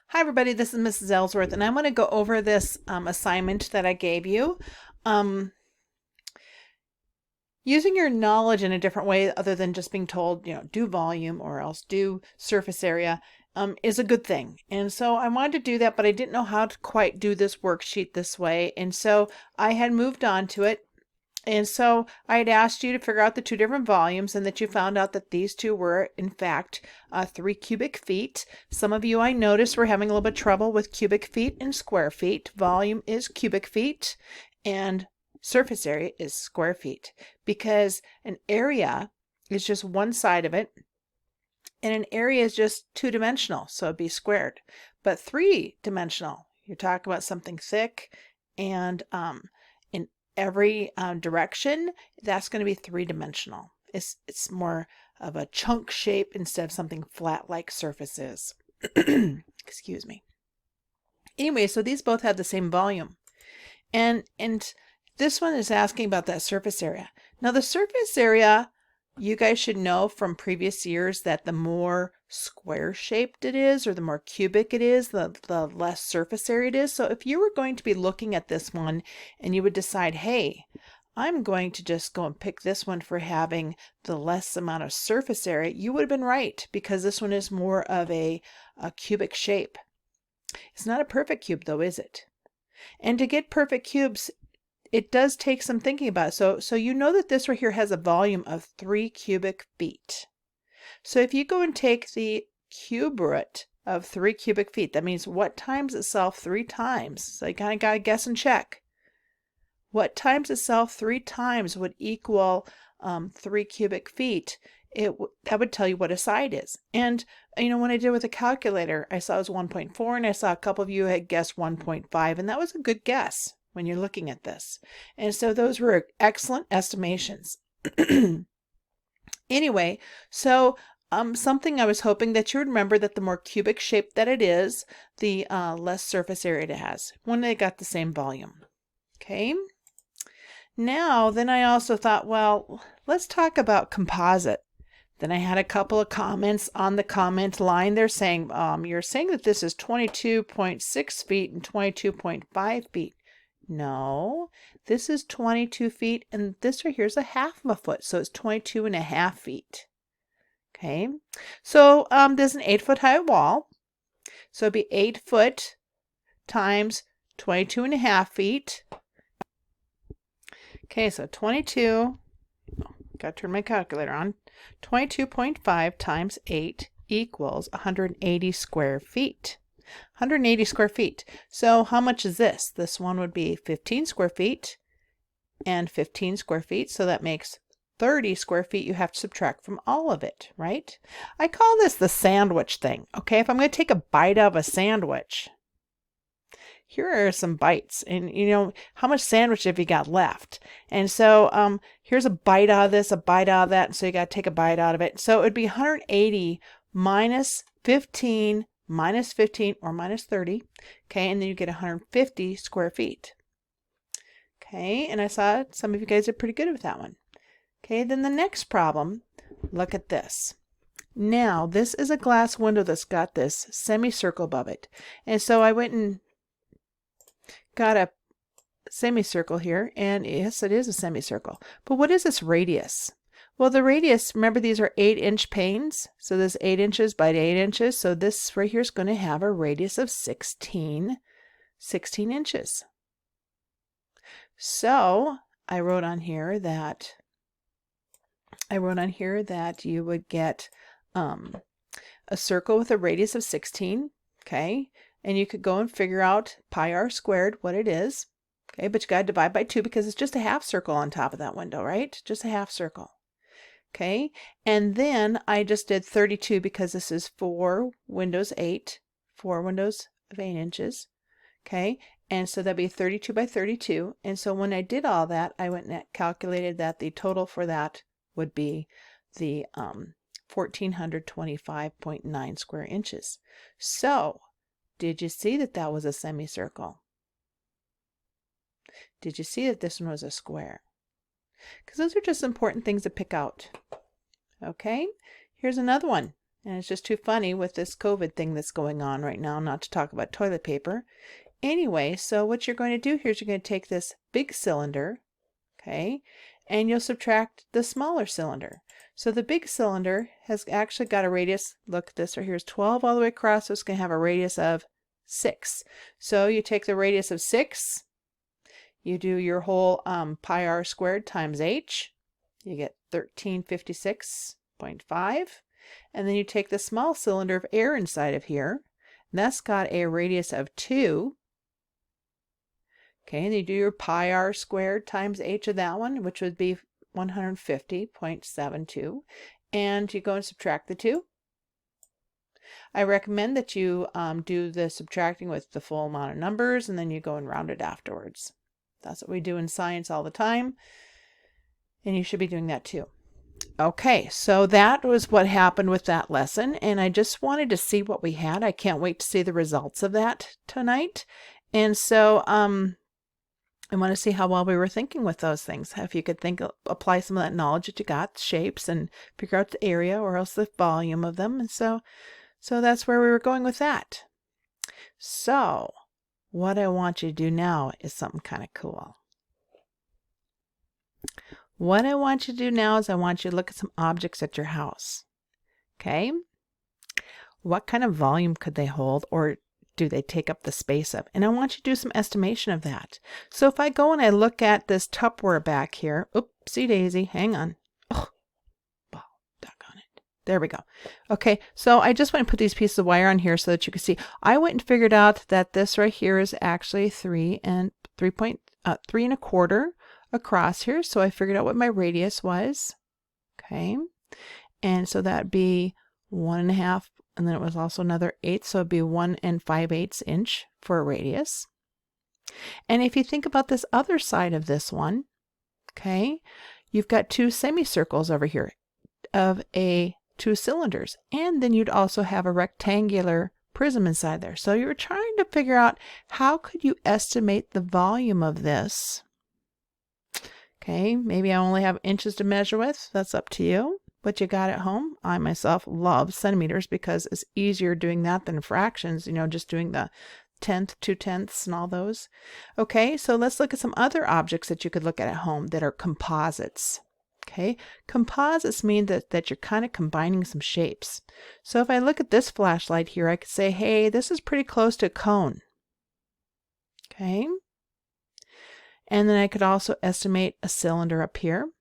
Hi everybody, this is Mrs. Ellsworth, and I'm going to go over this assignment that I gave you. Um, Using your knowledge in a different way other than just being told, do volume or else do surface area is a good thing. And so I wanted to do that, but I didn't know how to quite do this worksheet this way. And so I had moved on to it. And so I had asked you to figure out the two different volumes and that you found out that these two were, in fact, 3 cubic feet. Some of you I noticed were having a little bit of trouble with cubic feet and square feet. Volume is cubic feet and surface area is square feet because an area is just one side of it and an area is just two-dimensional, so it'd be squared. But three-dimensional, you're talking about something thick and in every direction, that's going to be three-dimensional. It's more of a chunk shape instead of something flat like surface is. Excuse me. Anyway, so these both have the same volume. And this one is asking about that surface area. Now the surface area, you guys should know from previous years that the more square shaped it is or the more cubic it is, the less surface area it is. So if you were going to be looking at this one and you would decide, hey, I'm going to just go and pick this one for having the less amount of surface area, you would have been right because this one is more of a cubic shape. It's not a perfect cube though, is it? And to get perfect cubes, it does take some thinking about it. So you know that this right here has a volume of 3 cubic feet. So if you go and take the cube root of 3 cubic feet, that means what times itself 3 times? So you kind of got to guess and check. What times itself 3 times would equal 3 cubic feet? That would tell you what a side is. And when I did with a calculator, I saw it was 1.4 and I saw a couple of you had guessed 1.5 and that was a good guess when you're looking at this. And so those were excellent estimations. Anyway, so something I was hoping that you would remember that the more cubic shape that it is, the less surface area it has when they got the same volume. Okay. Now, then I also thought, well, let's talk about composite. Then I had a couple of comments on the comment line. They're saying, you're saying that this is 22.6 feet and 22.5 feet. No, this is 22 feet and this right here is a half of a foot. So it's 22.5 feet. Okay, so there's an 8-foot high wall. So it'd be 8 foot times 22.5 feet. Okay, so 22, got to turn my calculator on, 22.5 times 8 equals 180 square feet. 180 square feet. So how much is this? This one would be 15 square feet and 15 square feet. So that makes 30 square feet you have to subtract from all of it, right? I call this the sandwich thing. Okay, if I'm going to take a bite out of a sandwich, here are some bites. And how much sandwich have you got left? And so here's a bite out of this, a bite out of that. And so you got to take a bite out of it. So it'd be 180 minus 15 minus 15 or minus 30, okay, and then you get 150 square feet. Okay, and I saw some of you guys are pretty good with that one. Okay, then the next problem, look at this. Now, this is a glass window that's got this semicircle above it. And so I went and got a semicircle here, and yes, it is a semicircle. But what is this radius? Well, the radius, remember these are 8-inch panes. So this 8 inches by 8 inches. So this right here is going to have a radius of 16 inches. So I wrote on here that you would get a circle with a radius of 16. Okay. And you could go and figure out pi r squared, what it is. Okay. But you got to divide by 2 because it's just a half circle on top of that window, right? Just a half circle. Okay, and then I just did 32 because this is 4 windows 8, 4 windows of 8 inches. Okay, and so that'd be 32 by 32. And so when I did all that, I went and calculated that the total for that would be the 1425.9 square inches. So did you see that that was a semicircle? Did you see that this one was a square? Because those are just important things to pick out. Okay, here's another one. And it's just too funny with this COVID thing that's going on right now, not to talk about toilet paper. Anyway, so what you're going to do here is you're going to take this big cylinder, okay, and you'll subtract the smaller cylinder. So the big cylinder has actually got a radius, look at this right here, is 12 all the way across, so it's going to have a radius of 6. So you take the radius of 6, you do your whole pi r squared times h, you get 1356.5, and then you take the small cylinder of air inside of here, and that's got a radius of 2. Okay, and you do your pi r squared times h of that one, which would be 150.72, and you go and subtract the 2. I recommend that you do the subtracting with the full amount of numbers, and then you go and round it afterwards. That's what we do in science all the time, and you should be doing that too. Okay, so that was what happened with that lesson, and I just wanted to see what we had. I can't wait to see the results of that tonight. And so I want to see how well we were thinking with those things. If you could apply some of that knowledge that you got, shapes, and figure out the area or else the volume of them. And so that's where we were going with that. So what I want you to do now is something kind of cool. What I want you to do now is I want you to look at some objects at your house. Okay? What kind of volume could they hold, or do they take up the space of? And I want you to do some estimation of that. So if I go and I look at this Tupperware back here, oopsie daisy, hang on. Oh, doggone it. There we go. Okay, so I just went and put these pieces of wire on here so that you can see. I went and figured out that this right here is actually 3.25 across here. So I figured out what my radius was. Okay, and so that'd be 1.5. And then it was also another 8, so it'd be 1 5/8 inch for a radius. And if you think about this other side of this one, okay, you've got 2 semicircles over here of 2 cylinders, and then you'd also have a rectangular prism inside there. So you're trying to figure out how could you estimate the volume of this. Okay, maybe I only have inches to measure with. That's up to you. What you got at home. I myself love centimeters because it's easier doing that than fractions, just doing the 1/10, 2/10 and all those. Okay, so let's look at some other objects that you could look at home that are composites. Okay, composites mean that you're kind of combining some shapes. So if I look at this flashlight here, I could say, hey, this is pretty close to a cone. Okay, and then I could also estimate a cylinder up here.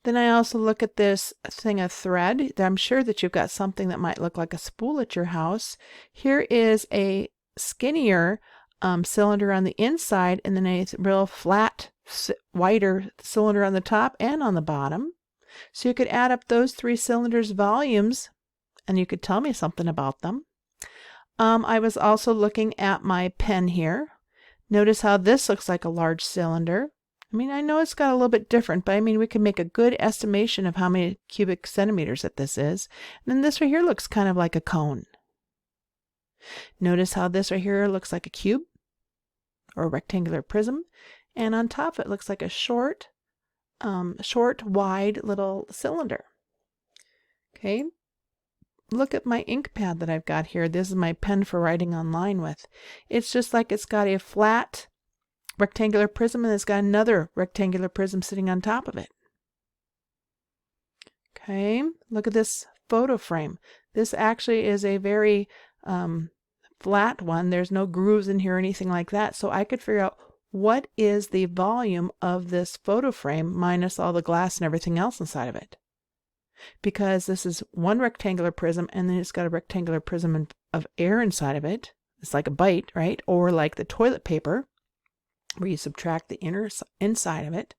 Then I also look at this thing of thread. I'm sure that you've got something that might look like a spool at your house. Here is a skinnier cylinder on the inside, and then a real flat, wider cylinder on the top and on the bottom. So you could add up those 3 cylinders' volumes, and you could tell me something about them. I was also looking at my pen here. Notice how this looks like a large cylinder. I mean, I know it's got a little bit different, but I mean, we can make a good estimation of how many cubic centimeters that this is. And then this right here looks kind of like a cone. Notice how this right here looks like a cube or a rectangular prism. And on top, it looks like a short, wide little cylinder. Okay. Look at my ink pad that I've got here. This is my pen for writing online with. It's just like it's got a flat rectangular prism, and it's got another rectangular prism sitting on top of it. Okay, look at this photo frame. This actually is a very flat one. There's no grooves in here or anything like that. So I could figure out what is the volume of this photo frame minus all the glass and everything else inside of it. Because this is one rectangular prism, and then it's got a rectangular prism of air inside of it. It's like a bite, right? Or like the toilet paper, where you subtract the inside of it.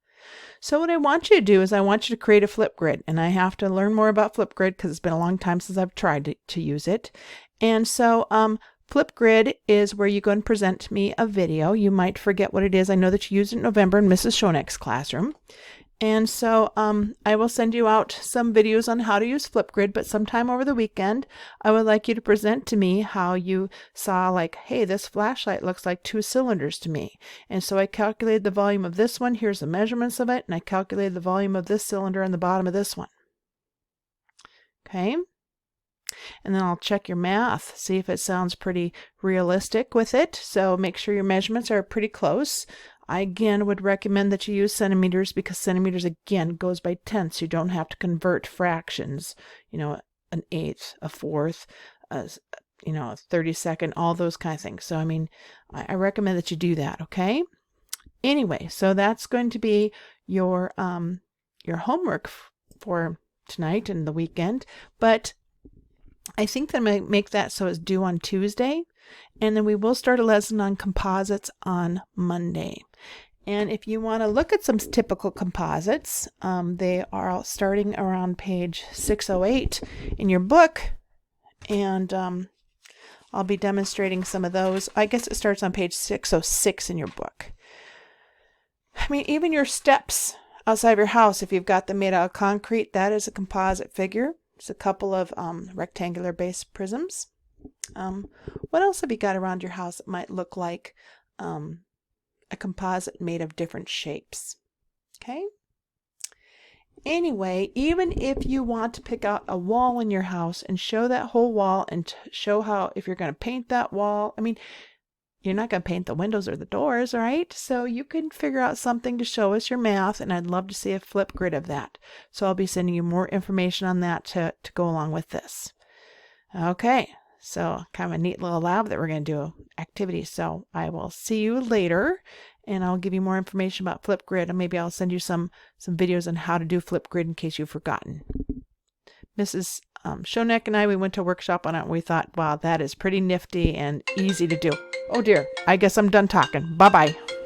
So what I want you to do is I want you to create a flip grid, and I have to learn more about flip grid because it's been a long time since I've tried to use it. And so flip grid is where you go and present me a video. You might forget what it is. I know that you used it in November in Mrs. Schoneck's classroom. And so I will send you out some videos on how to use Flipgrid, but sometime over the weekend, I would like you to present to me how you saw, like, hey, this flashlight looks like 2 cylinders to me. And so I calculated the volume of this one. Here's the measurements of it. And I calculated the volume of this cylinder on the bottom of this one. Okay. And then I'll check your math, see if it sounds pretty realistic with it. So make sure your measurements are pretty close. I again would recommend that you use centimeters because centimeters again goes by tenths. You don't have to convert fractions, an eighth, a fourth, a 32nd, all those kind of things. So I mean, I recommend that you do that, okay? Anyway, so that's going to be your homework for tonight and the weekend. But I think that I'm going to make that so it's due on Tuesday, and then we will start a lesson on composites on Monday. And if you want to look at some typical composites, they are starting around page 608 in your book, and I'll be demonstrating some of those. I guess it starts on page 606 in your book. I mean, even your steps outside of your house, if you've got them made out of concrete, that is a composite figure. It's a couple of rectangular base prisms. What else have you got around your house that might look like a composite made of different shapes? Okay. Anyway, even if you want to pick out a wall in your house and show that whole wall and show how, if you're going to paint that wall, I mean, you're not going to paint the windows or the doors, all right? So you can figure out something to show us your math, and I'd love to see a flip grid of that. So I'll be sending you more information on that to go along with this. Okay, so kind of a neat little lab that we're going to do activity. So I will see you later, and I'll give you more information about flip grid, and maybe I'll send you some videos on how to do flip grid in case you've forgotten. Mrs. Shonek and I, we went to a workshop on it, and we thought, wow, that is pretty nifty and easy to do. Oh dear, I guess I'm done talking. Bye-bye.